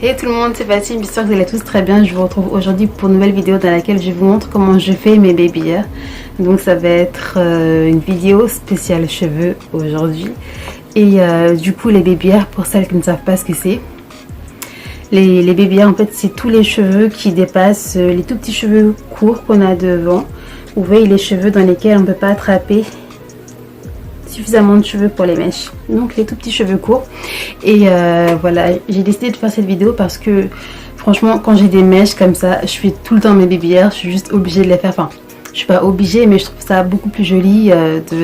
Hey tout le monde, c'est Fatim, j'espère que vous allez tous très bien. Je vous retrouve aujourd'hui pour une nouvelle vidéo dans laquelle je vous montre comment je fais mes baby hairs. Donc ça va être une vidéo spéciale cheveux aujourd'hui. Et du coup les baby hairs, pour celles qui ne savent pas ce que c'est, les baby hairs en fait c'est tous les cheveux qui dépassent les tout petits cheveux courts qu'on a devant. Vous voyez les cheveux dans lesquels on ne peut pas attraper suffisamment de cheveux pour les mèches, donc les tout petits cheveux courts. Et voilà, j'ai décidé de faire cette vidéo parce que franchement quand j'ai des mèches comme ça, je fais tout le temps mes baby hairs, je suis juste obligée de les faire. Enfin, je suis pas obligée, mais je trouve ça beaucoup plus joli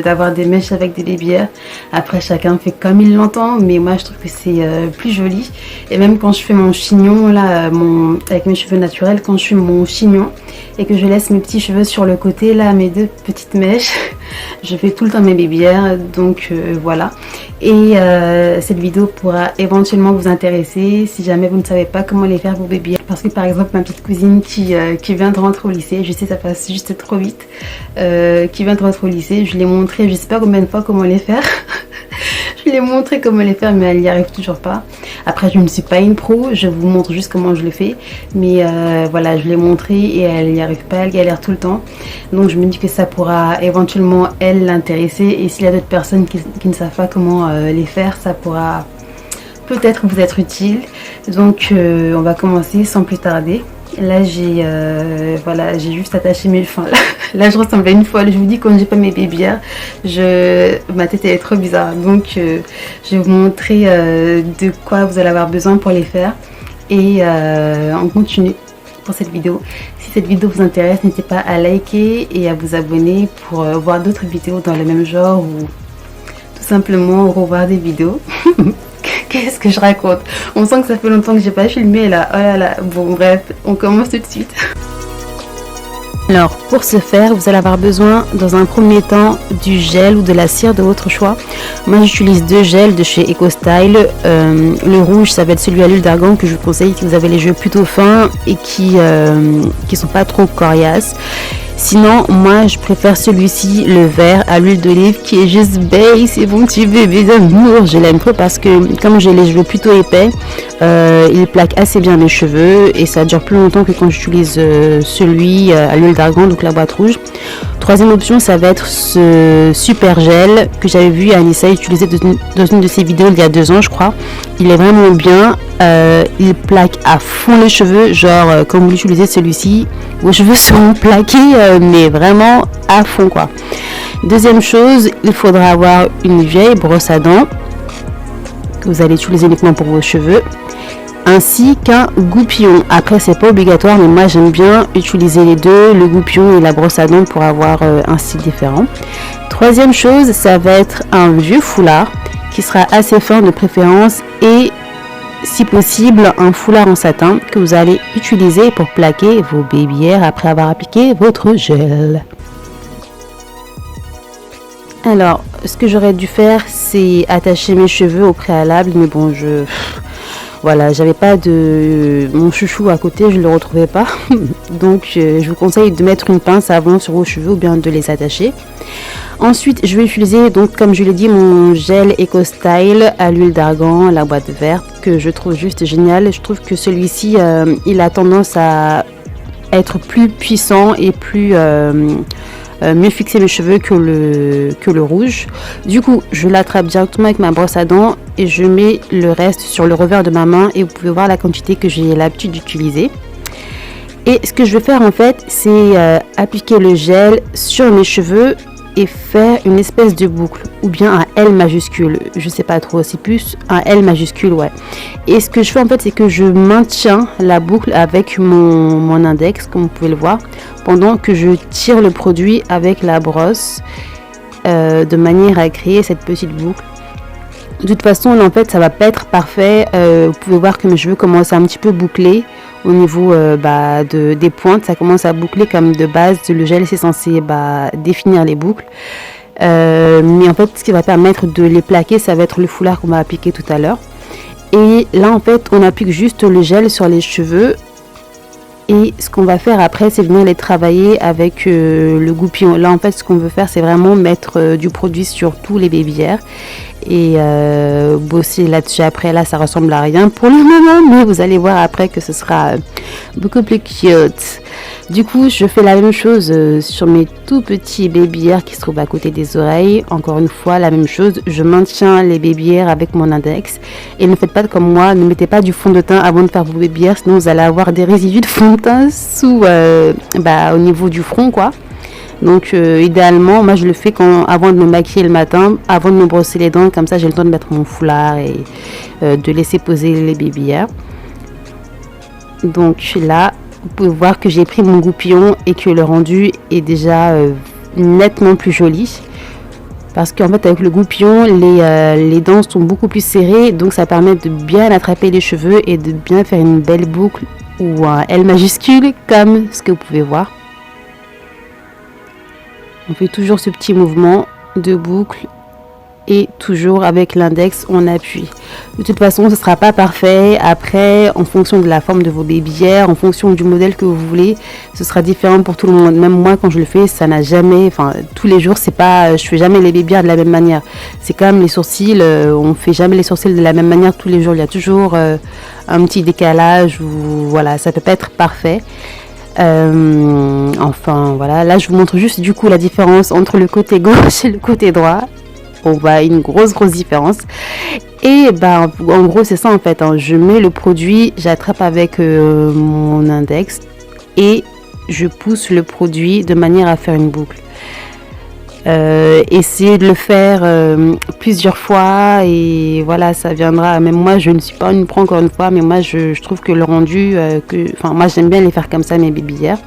d'avoir des mèches avec des baby hairs. Après chacun fait comme il l'entend, mais moi je trouve que c'est plus joli. Et même quand je fais mon chignon là, avec mes cheveux naturels, quand je fais mon chignon et que je laisse mes petits cheveux sur le côté là, mes deux petites mèches, je fais tout le temps mes baby hairs. Donc voilà. Et cette vidéo pourra éventuellement vous intéresser si jamais vous ne savez pas comment les faire vos baby hairs. Parce que par exemple ma petite cousine qui vient de rentrer au lycée, je sais ça passe juste trop vite, qui vient de rentrer au lycée, je l'ai montré je sais pas combien de fois comment les faire. Je l'ai montré comment les faire mais elle n'y arrive toujours pas. Après je ne suis pas une pro, je vous montre juste comment je le fais. Mais voilà, je l'ai montré et elle n'y arrive pas, elle galère tout le temps. Donc je me dis que ça pourra éventuellement elle l'intéresser. Et s'il y a d'autres personnes qui ne savent pas comment les faire, ça pourra peut-être vous être utile. Donc on va commencer sans plus tarder. Là j'ai voilà, j'ai juste attaché mes fins là je ressemble à une folle. Je vous dis, quand j'ai pas mes baby hairs, ma tête elle est trop bizarre. Donc je vais vous montrer de quoi vous allez avoir besoin pour les faire. Et on continue pour cette vidéo. Si cette vidéo vous intéresse, n'hésitez pas à liker et à vous abonner pour voir d'autres vidéos dans le même genre, ou tout simplement revoir des vidéos. Qu'est-ce que je raconte? On sent que ça fait longtemps que j'ai pas filmé là. Oh là là. Bon bref, on commence tout de suite. Alors pour ce faire, vous allez avoir besoin dans un premier temps du gel ou de la cire de votre choix. Moi j'utilise deux gels de chez EcoStyle. Le rouge, ça va être celui à l'huile d'argan que je vous conseille si vous avez les cheveux plutôt fins et qui sont pas trop coriaces. Sinon, moi, je préfère celui-ci, le vert à l'huile d'olive, qui est juste beige. C'est mon petit bébé d'amour. Je l'aime trop parce que, comme j'ai les cheveux plutôt épais, il plaque assez bien mes cheveux et ça dure plus longtemps que quand j'utilise celui à l'huile d'argan, donc la boîte rouge. Troisième option, ça va être ce super gel que j'avais vu Anissa utiliser dans une de ses vidéos il y a 2 ans, je crois. Il est vraiment bien. Il plaque à fond les cheveux, genre quand vous utilisez celui-ci, vos cheveux seront plaqués, mais vraiment à fond quoi. Deuxième chose, il faudra avoir une vieille brosse à dents que vous allez utiliser uniquement pour vos cheveux, ainsi qu'un goupillon. Après c'est pas obligatoire, mais moi j'aime bien utiliser les deux, le goupillon et la brosse à dents, pour avoir un style différent. Troisième chose, ça va être un vieux foulard qui sera assez fin de préférence, et si possible un foulard en satin que vous allez utiliser pour plaquer vos baby hairs après avoir appliqué votre gel. Alors ce que j'aurais dû faire, c'est attacher mes cheveux au préalable, mais bon, voilà, j'avais pas de mon chouchou à côté, je le retrouvais pas. Donc je vous conseille de mettre une pince avant sur vos cheveux ou bien de les attacher. Ensuite, je vais utiliser, donc comme je l'ai dit, mon gel EcoStyle à l'huile d'argan, la boîte verte, que je trouve juste génial. Je trouve que celui-ci, il a tendance à être plus puissant et plus mieux fixer mes cheveux que le rouge. Du coup, je l'attrape directement avec ma brosse à dents et je mets le reste sur le revers de ma main, et vous pouvez voir la quantité que j'ai l'habitude d'utiliser. Et ce que je vais faire en fait, c'est appliquer le gel sur mes cheveux et faire une espèce de boucle, ou bien un L majuscule, je sais pas trop, c'est plus un L majuscule, ouais. Et ce que je fais en fait, c'est que je maintiens la boucle avec mon index, comme vous pouvez le voir, pendant que je tire le produit avec la brosse, de manière à créer cette petite boucle. De toute façon là en fait ça va pas être parfait, vous pouvez voir que mes cheveux commencent à un petit peu boucler au niveau des pointes, ça commence à boucler comme de base. Le gel c'est censé définir les boucles, mais en fait ce qui va permettre de les plaquer, ça va être le foulard qu'on va appliquer tout à l'heure. Et là en fait on applique juste le gel sur les cheveux Et ce qu'on va faire après, c'est venir les travailler avec le goupillon. Là, en fait, ce qu'on veut faire, c'est vraiment mettre du produit sur tous les babyères et bosser là-dessus. Après, là, ça ressemble à rien pour le moment, mais vous allez voir après que ce sera beaucoup plus cute. Du coup, je fais la même chose sur mes tout petits babyères qui se trouvent à côté des oreilles. Encore une fois, la même chose. Je maintiens les babyères avec mon index. Et ne faites pas comme moi, ne mettez pas du fond de teint avant de faire vos babyères, sinon vous allez avoir des résidus de fond de teint au niveau du front, quoi. Donc idéalement, moi je le fais avant de me maquiller le matin, avant de me brosser les dents, comme ça j'ai le temps de mettre mon foulard et de laisser poser les babyères. Donc là, vous pouvez voir que j'ai pris mon goupillon et que le rendu est déjà nettement plus joli. Parce qu'en fait avec le goupillon, les dents sont beaucoup plus serrées, donc ça permet de bien attraper les cheveux et de bien faire une belle boucle ou un L majuscule comme ce que vous pouvez voir. On fait toujours ce petit mouvement de boucle et toujours avec l'index on appuie. De toute façon ce ne sera pas parfait. Après, en fonction de la forme de vos babyères, en fonction du modèle que vous voulez, ce sera différent pour tout le monde. Même moi quand je le fais, ça n'a jamais, enfin tous les jours, c'est pas, je fais jamais les babyères de la même manière. C'est comme les sourcils, on fait jamais les sourcils de la même manière tous les jours. Il y a toujours un petit décalage ou voilà, ça peut pas être parfait. Enfin voilà, là je vous montre juste du coup la différence entre le côté gauche et le côté droit. On voit une grosse différence. Et en gros c'est ça en fait, hein. Je mets le produit, j'attrape avec mon index et je pousse le produit de manière à faire une boucle. Essayez de le faire plusieurs fois et voilà, ça viendra. Même moi je ne suis pas une pro encore une fois, mais moi je trouve que le rendu moi j'aime bien les faire comme ça, mes babyères.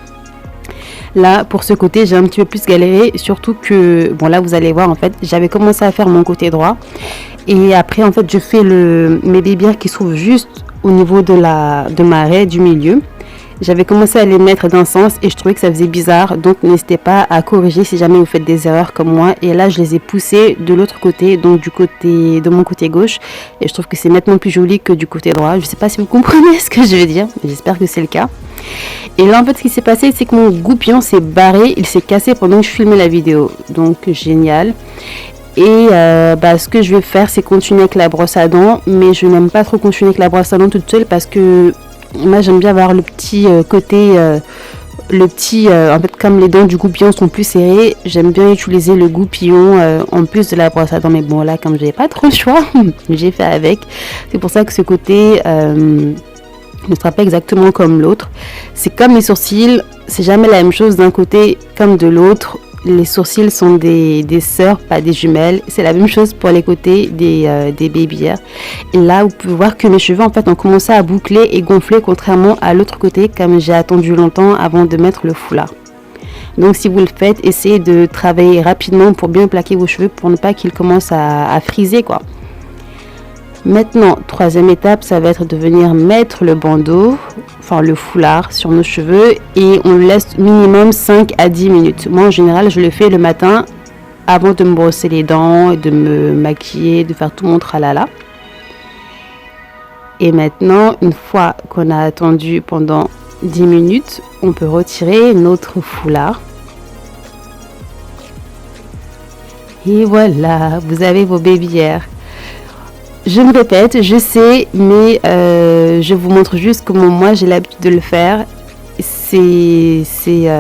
Là pour ce côté j'ai un petit peu plus galéré, surtout que bon là vous allez voir en fait j'avais commencé à faire mon côté droit et après en fait je fais mes babyères qui se trouvent juste au niveau de ma raie du milieu. J'avais commencé à les mettre d'un sens et je trouvais que ça faisait bizarre, donc n'hésitez pas à corriger si jamais vous faites des erreurs comme moi. Et là je les ai poussés de l'autre côté, donc de mon côté gauche, et je trouve que c'est nettement plus joli que du côté droit. Je sais pas si vous comprenez ce que je veux dire, j'espère que c'est le cas. Et là en fait ce qui s'est passé, c'est que mon goupillon s'est barré, il s'est cassé pendant que je filmais la vidéo, donc génial. Et ce que je vais faire, c'est continuer avec la brosse à dents, mais je n'aime pas trop continuer avec la brosse à dents toute seule parce que moi j'aime bien avoir le petit côté en fait comme les dents du goupillon sont plus serrées, j'aime bien utiliser le goupillon en plus de la brosse à dents, mais bon là comme j'ai pas trop le choix j'ai fait avec. C'est pour ça que ce côté ne sera pas exactement comme l'autre. C'est comme les sourcils, c'est jamais la même chose d'un côté comme de l'autre. Les sourcils sont des sœurs, pas des jumelles. C'est la même chose pour les côtés des babyères. Et là, vous pouvez voir que mes cheveux en fait ont commencé à boucler et gonfler, contrairement à l'autre côté, comme j'ai attendu longtemps avant de mettre le foulard. Donc si vous le faites, essayez de travailler rapidement pour bien plaquer vos cheveux, pour ne pas qu'ils commencent à friser, quoi. Maintenant, troisième étape, ça va être de venir mettre le bandeau, enfin le foulard sur nos cheveux et on le laisse minimum 5 à 10 minutes. Moi en général, je le fais le matin avant de me brosser les dents et de me maquiller, de faire tout mon tralala. Et maintenant, une fois qu'on a attendu pendant 10 minutes, on peut retirer notre foulard. Et voilà, vous avez vos babyères. Je me répète, je sais, mais je vous montre juste comment moi j'ai l'habitude de le faire.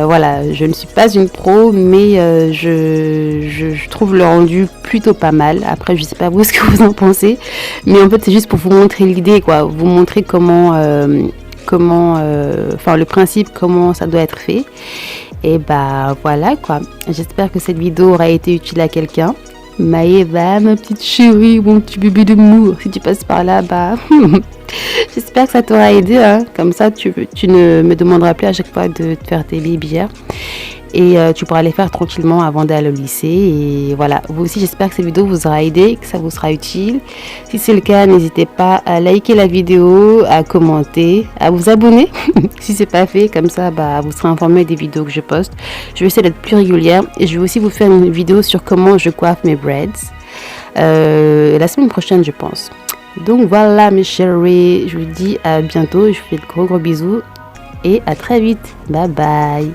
Voilà, je ne suis pas une pro, mais je trouve le rendu plutôt pas mal. Après, je sais pas vous ce que vous en pensez, mais en fait c'est juste pour vous montrer l'idée, quoi, vous montrer comment, le principe, comment ça doit être fait. Et voilà quoi. J'espère que cette vidéo aura été utile à quelqu'un. Maëva, ma petite chérie, mon petit bébé d'amour, si tu passes par là, j'espère que ça t'aura aidé, hein. Comme ça tu ne me demanderas plus à chaque fois de te faire tes babyères et tu pourras les faire tranquillement avant d'aller au lycée. Et voilà, vous aussi j'espère que cette vidéo vous aura aidé, que ça vous sera utile. Si c'est le cas, n'hésitez pas à liker la vidéo, à commenter, à vous abonner si c'est pas fait, comme ça vous serez informé des vidéos que je poste. Je vais essayer d'être plus régulière et je vais aussi vous faire une vidéo sur comment je coiffe mes braids la semaine prochaine je pense. Donc voilà mes chéris, je vous dis à bientôt, je vous fais de gros bisous et à très vite. Bye bye.